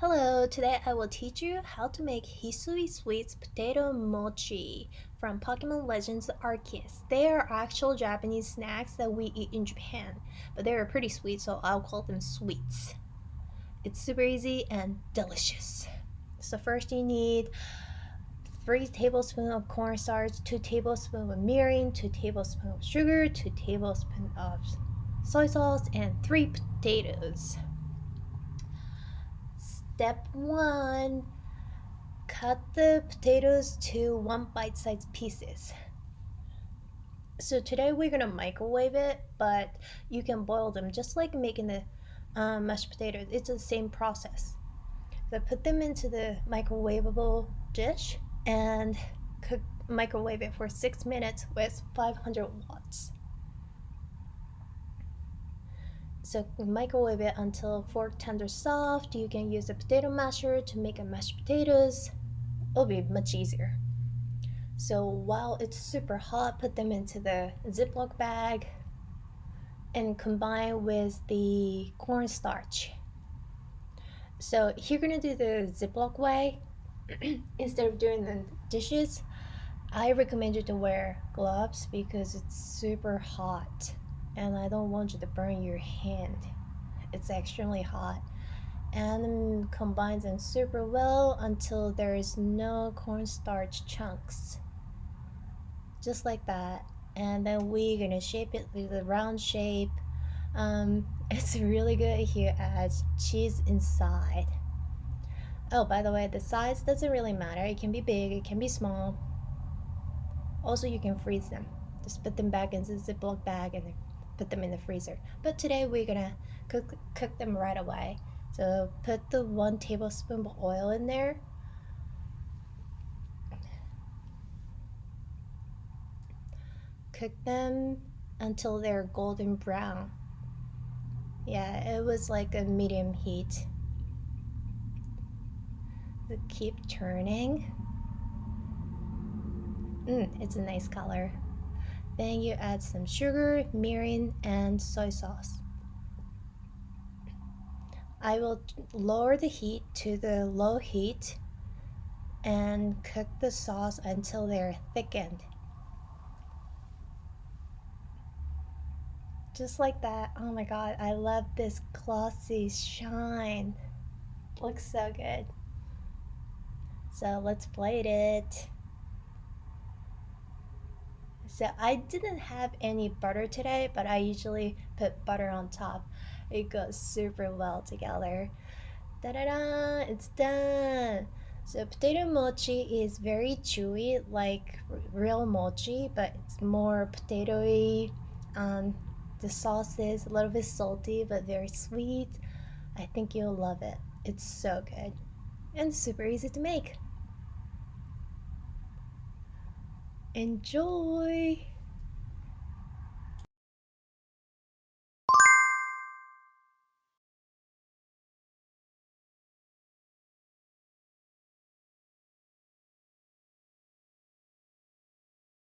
Hello, today I will teach you how to make Hisui Sweet's potato mochi from Pokemon Legends Arceus. They are actual Japanese snacks that we eat in Japan, but they are pretty sweet, so I'll call them sweets. It's super easy and delicious. So first you need 3 tablespoons of cornstarch, 2 tablespoons of mirin, 2 tablespoons of sugar, 2 tablespoons of soy sauce, and 3 potatoes. Step 1, cut the potatoes to 1 bite-sized pieces. So today we're gonna microwave it, but you can boil them just like making the mashed potatoes. It's the same process. So put them into the microwavable dish and microwave it for 6 minutes with 500 watts. So microwave it until fork tender soft. You can use a potato masher to make a mashed potatoes. It'll be much easier. So while it's super hot, put them into the Ziploc bag and combine with the cornstarch. So you're gonna do the Ziploc way instead of doing the dishes. I recommend you to wear gloves because it's super hot. And I don't want you to burn your hand. It's extremely hot. And combine them super well until there is no cornstarch chunks. Just like that. And then we're gonna shape it with a round shape. It's really good if you add cheese inside. Oh, by the way, the size doesn't really matter. It can be big, it can be small. Also, you can freeze them. Just put them back into the Ziploc bag and put them in the freezer. But today we're gonna cook them right away. So put the 1 tablespoon of oil in there. Cook them until they're golden brown. Yeah, it was like a medium heat. So keep turning. It's a nice color. Then you add some sugar, mirin, and soy sauce. I will lower the heat to the low heat and cook the sauce until they're thickened. Just like that. Oh my god, I love this glossy shine. Looks so good. So let's plate it. So I didn't have any butter today, but I usually put butter on top. It goes super well together. Da-da-da! It's done! So potato mochi is very chewy, like real mochi, but it's more potatoey. The sauce is a little bit salty, but very sweet. I think you'll love it. It's so good. And super easy to make. Enjoy!